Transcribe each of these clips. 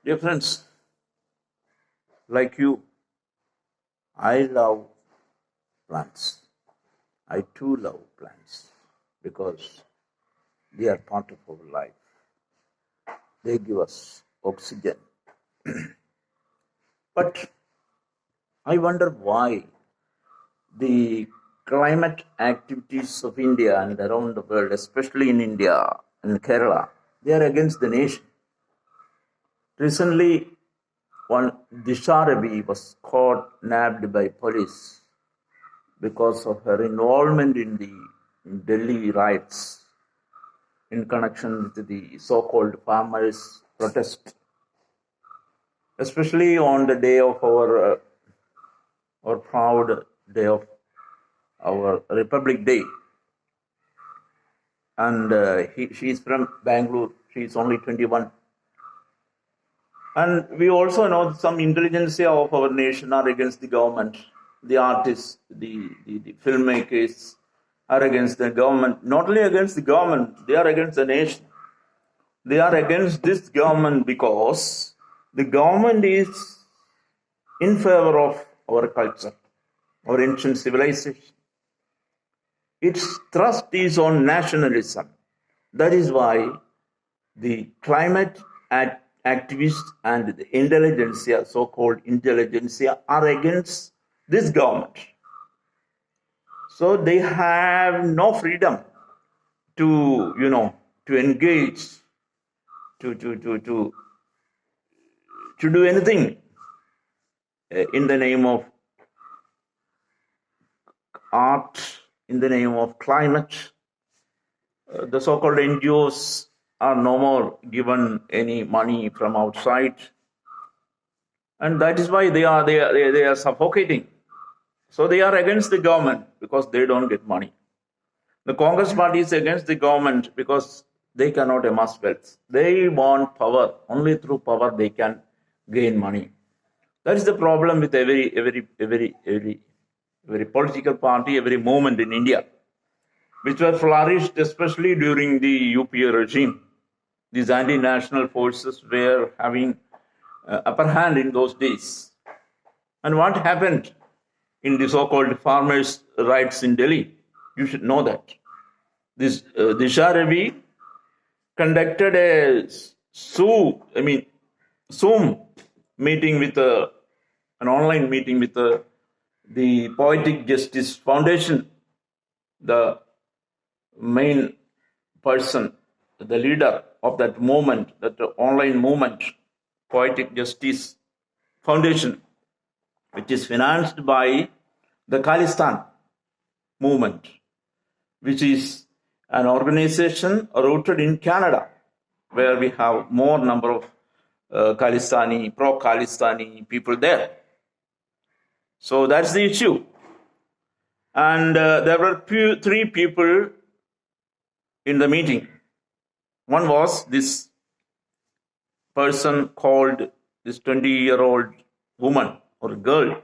Dear friends, like you, I love plants. I too love plants because they are part of our life. They give us oxygen. But I wonder why the climate activities of India and around the world, especially in India and Kerala, they are against the nation. Recently, one Disha Ravi was caught, nabbed by police because of her involvement in the Delhi riots in connection with the so-called farmers' protest, especially on the day of our proud day of our Republic Day. And she is from Bangalore. She is only 21. And we also know some intelligentsia of our nation are against the government. The artists, the filmmakers are against the government. Not only against the government, they are against the nation. They are against this government because the government is in favor of our culture, our ancient civilization. Its thrust is on nationalism. That is why the climate activists and the intelligentsia, so-called intelligentsia, are against this government. So they have no freedom to engage, to do anything in the name of art, in the name of climate. The so-called NGOs are no more given any money from outside, and that is why they are suffocating. So they are against the government because they don't get money. The Congress party is against the government because they cannot amass wealth. They want power. Only through power they can gain money. That is the problem with every political party, every movement in India, which were flourished especially during the UPA regime. These anti-national forces were having upper hand in those days. And what happened in the so-called farmers' rights in Delhi? You should know that. This Disha Ravi conducted a Zoom meeting with an online meeting with the Poetic Justice Foundation, the main person, the leader of that movement, that online movement, Poetic Justice Foundation, which is financed by the Khalistan movement, which is an organization rooted in Canada, where we have more number of pro-Khalistani people there. So that's the issue. And there were three people in the meeting. One was this person called, this 20-year-old woman or girl,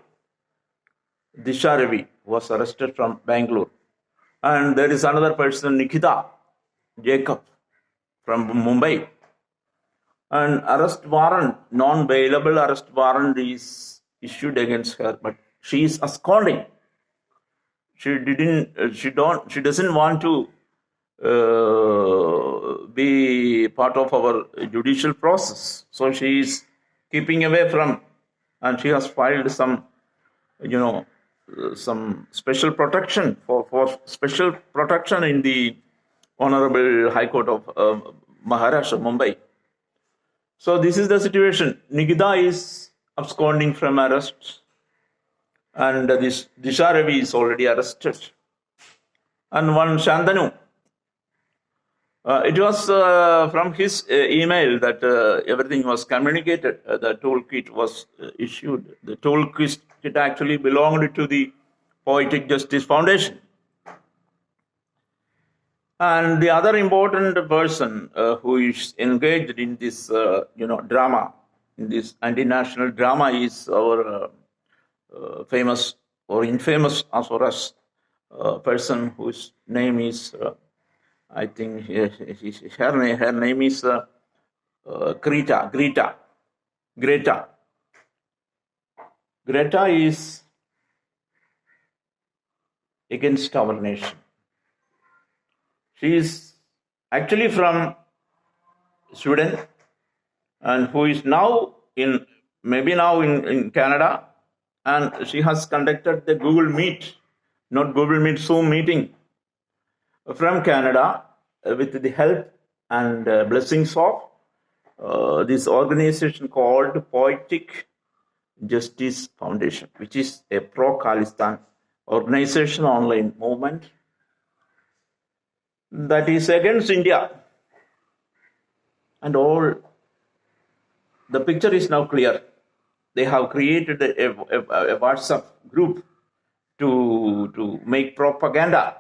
Disha Ravi, was arrested from Bangalore. And there is another person, Nikita Jacob, from Mumbai. An arrest warrant, non-bailable arrest warrant is issued against her, but she is absconding. She doesn't want to be part of our judicial process. So she is keeping away from, and she has filed some special protection for special protection in the Honorable High Court of Maharashtra, Mumbai. So this is the situation. Nikita is absconding from arrest, and this Disha Ravi is already arrested. And one Shantanu, it was from his email that everything was communicated. The toolkit was issued. The toolkit actually belonged to the Poetic Justice Foundation. And the other important person who is engaged in this, drama, in this anti-national drama, is our famous or infamous as far as person whose name is, I think her name is Greta. Greta. Greta is against our nation. She is actually from Sweden and who is now in Canada, and she has conducted the Zoom meeting from Canada with the help and blessings of this organization called Poetic Justice Foundation, which is a pro-Khalistan organization, online movement that is against India. And all the picture is now clear. They have created a WhatsApp group to make propaganda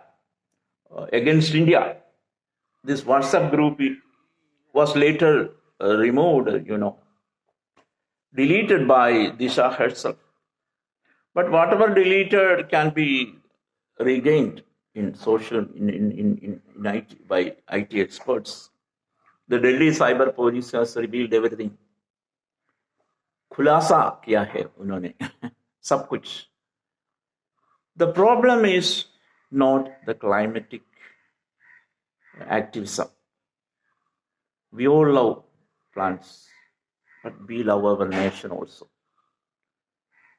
against India. This WhatsApp group was later removed, deleted by Disha herself. But whatever deleted can be regained in IT by IT experts. The Delhi Cyber Police has revealed everything. खुलासा किया है उन्होंने सब कुछ. The problem is not the climatic activism. We all love plants, but we love our nation also.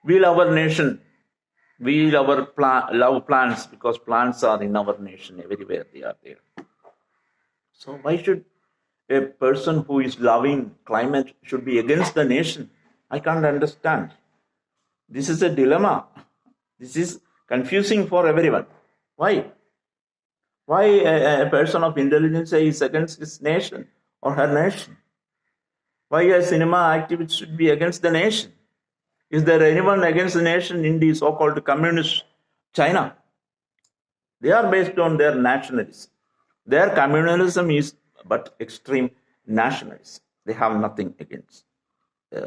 We love our nation. We love plants because plants are in our nation. Everywhere they are there. So why should a person who is loving climate should be against the nation? I can't understand. This is a dilemma. This is confusing for everyone. Why? Why a person of intelligence is against his nation or her nation? Why a cinema activist should be against the nation? Is there anyone against the nation in the so-called communist China? They are based on their nationalism. Their communalism is but extreme nationalism. They have nothing against.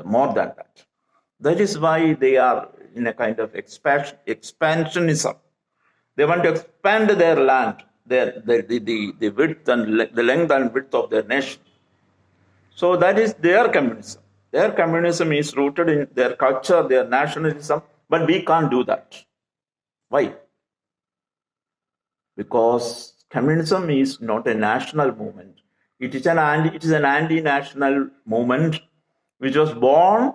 More than that. That is why they are in a kind of expansionism. They want to expand their land, the width and the length and width of their nation. So that is their communism. Their communism is rooted in their culture, their nationalism, but we can't do that. Why? Because communism is not a national movement. It is an anti-national movement which was born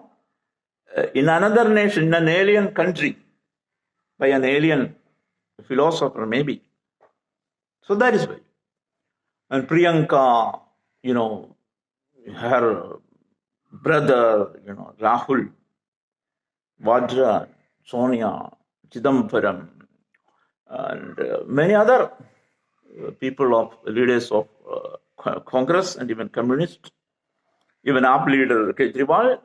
in another nation, in an alien country, by an alien philosopher, maybe. So that is why. And Priyanka, her brother, Rahul, Vadra, Sonia, Chidambaram, and many other leaders of Congress and even communists, even AAP leader Kejriwal,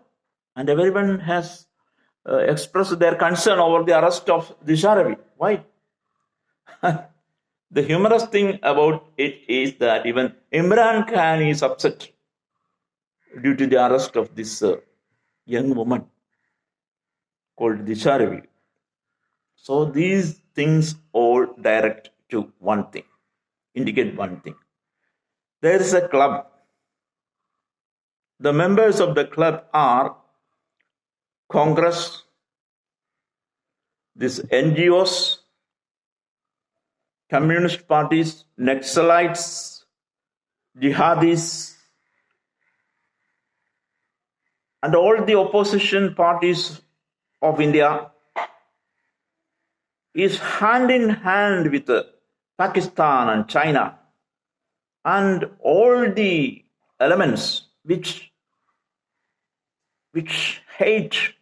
and everyone has expressed their concern over the arrest of Disha Ravi. Why? The humorous thing about it is that even Imran Khan is upset due to the arrest of this young woman called Disha Ravi. So these things all direct to one thing, indicate one thing. There is a club. The members of the club are Congress, these NGOs, communist parties, Naxalites, jihadis, and all the opposition parties of India is hand in hand with Pakistan and China and all the elements which hate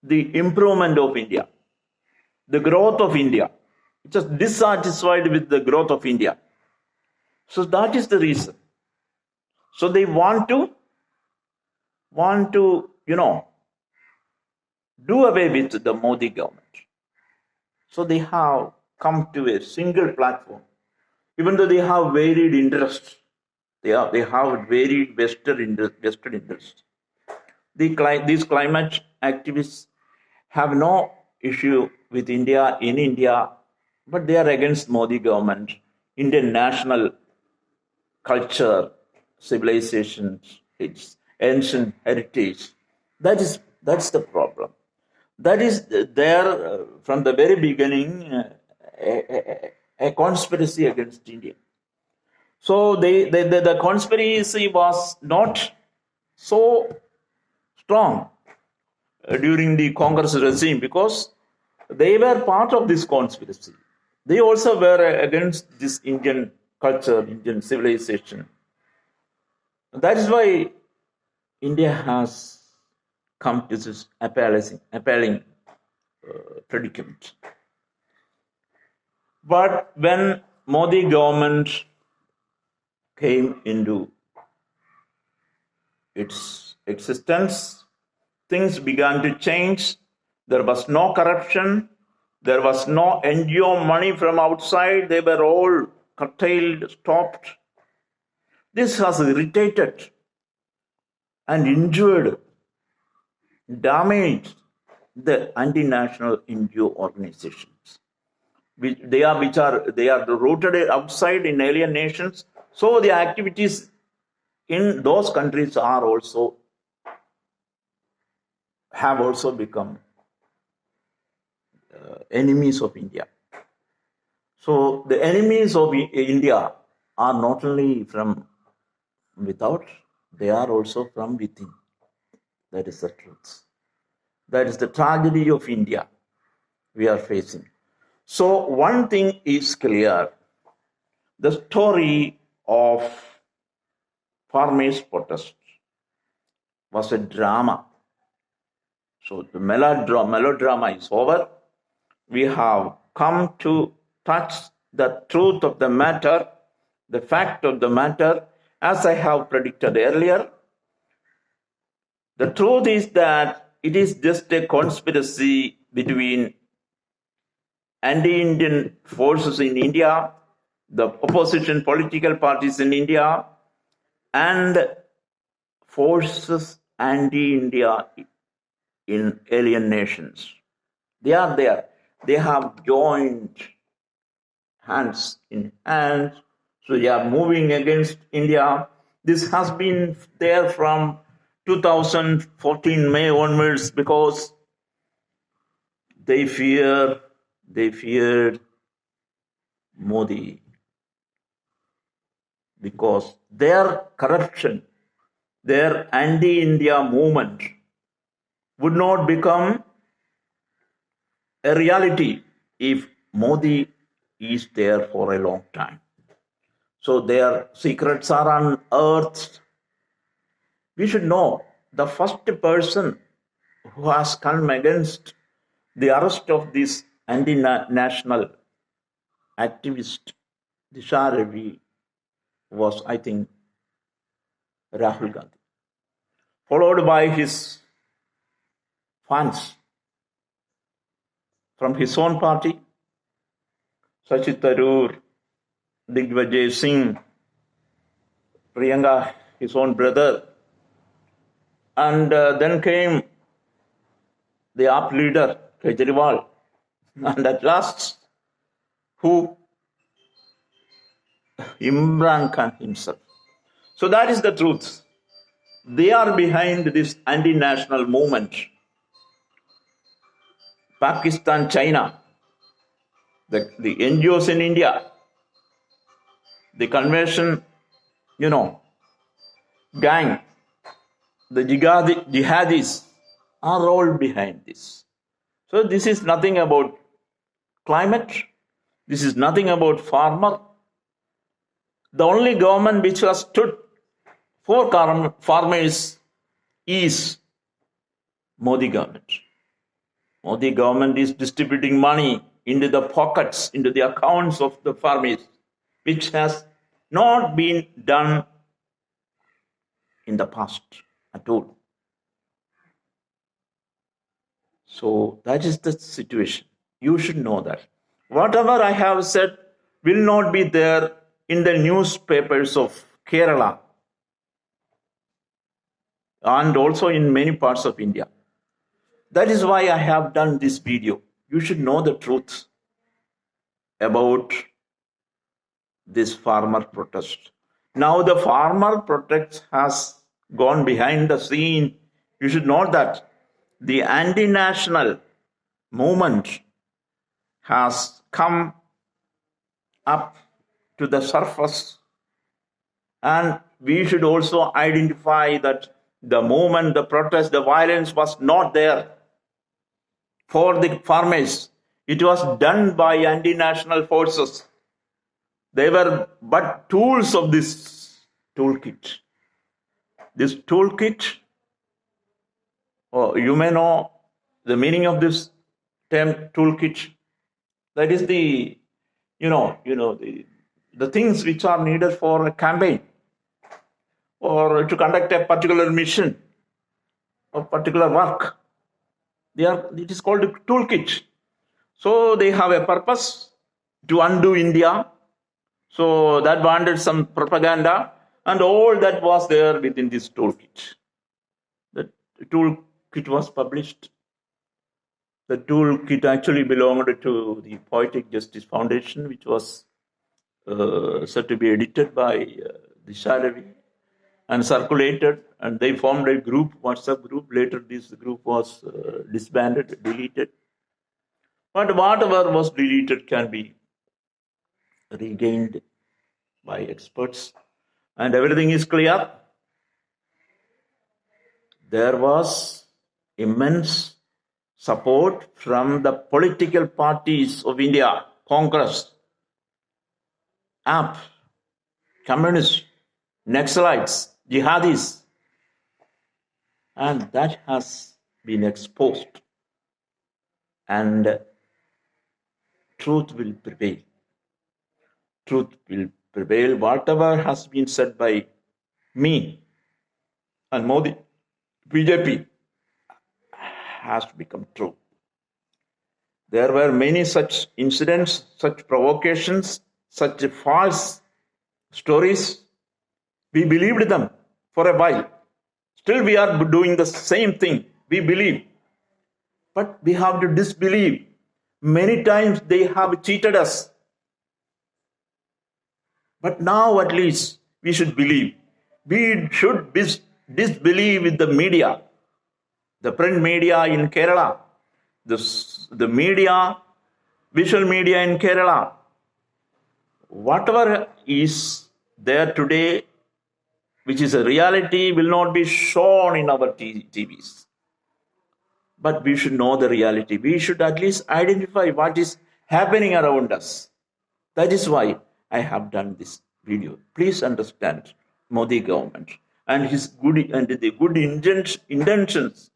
the improvement of India, the growth of India, just dissatisfied with the growth of India. So that is the reason. So they want to do away with the Modi government. So they have come to a single platform, even though they have varied interests. They have varied vested interests. These climate activists have no issue with India in India, but they are against Modi government, Indian national culture, civilization, its ancient heritage. That's the problem. That is there from the very beginning, a conspiracy against India. So the conspiracy was not so strong during the Congress regime because they were part of this conspiracy. They also were against this Indian culture, Indian civilization. That is why India has come to this appalling predicament. But when Modi government came into its existence, things began to change. There was no corruption. There was no NGO money from outside. They were all curtailed, stopped. This has irritated and injured, damaged the anti-national NGO organizations. They are rooted outside in alien nations. So the activities in those countries have also become enemies of India. So the enemies of India are not only from without, they are also from within. That is the truth. That is the tragedy of India we are facing. So one thing is clear. The story of farmers' protest was a drama. So the melodrama is over. We have come to touch the truth of the matter, the fact of the matter, as I have predicted earlier. The truth is that it is just a conspiracy between anti-Indian forces in India, the opposition political parties in India, and forces anti-India in alien nations. They are there. They have joined hands in hands. So they are moving against India. This has been there from 2014 May onwards because they feared Modi, because their corruption, their anti-India movement would not become a reality if Modi is there for a long time. So their secrets are unearthed. We should know the first person who has come against the arrest of this anti-national activist Disha Ravi was, I think, Rahul Gandhi, followed by his fans from his own party, Shashi Tharoor, Digvijay Singh, Priyanka, his own brother, and then came the AAP leader, Kejriwal, and at last, who? Imran Khan himself. So that is the truth. They are behind this anti-national movement. Pakistan, China, the NGOs in India, the conversion, gang, the jihadis are all behind this. So this is nothing about climate. This is nothing about farmer. The only government which has stood for farmers is Modi government. Modi government is distributing money into the pockets, into the accounts of the farmers, which has not been done in the past at all. So that is the situation. You should know that. Whatever I have said will not be there in the newspapers of Kerala and also in many parts of India. That is why I have done this video. You should know the truth about this farmer protest. Now the farmer protest has gone behind the scene, you should know that the anti-national movement has come up to the surface, and we should also identify that the movement, the protest, the violence was not there for the farmers. It was done by anti-national forces. They were but tools of this toolkit. This toolkit, you may know the meaning of this term toolkit. That is the things which are needed for a campaign or to conduct a particular mission or particular work. It is called a toolkit. So they have a purpose to undo India. So that wanted some propaganda, and all that was there within this toolkit. The toolkit was published. The toolkit actually belonged to the Poetic Justice Foundation, which was said to be edited by Disharavi and circulated, and they formed a group, WhatsApp group. Later this group was disbanded, deleted. But whatever was deleted can be regained by experts, and everything is clear. There was immense support from the political parties of India, Congress, AAP, Communists, Naxalites, Jihadis, and that has been exposed, and truth will prevail. Truth will prevail. Whatever has been said by me and Modi, BJP, has to become true. There were many such incidents, such provocations, such false stories. We believed them for a while. Still we are doing the same thing. We believe. But we have to disbelieve. Many times they have cheated us. But now at least we should believe. We should disbelieve with the media, the print media in Kerala, the media, visual media in Kerala. Whatever is there today, which is a reality, will not be shown in our TVs. But we should know the reality. We should at least identify what is happening around us. That is why I have done this video. Please understand Modi government and his the good intentions,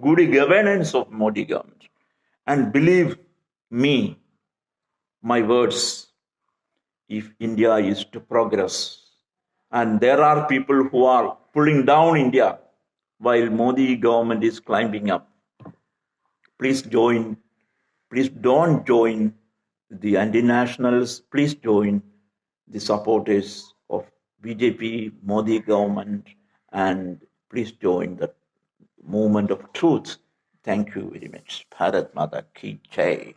good governance of Modi government. And believe me, my words, if India is to progress, and there are people who are pulling down India while Modi government is climbing up, please don't join the anti-nationals. Please join the supporters of BJP, Modi government, and please join the movement of truth. Thank you very much. Bharat Mata Ki Jai.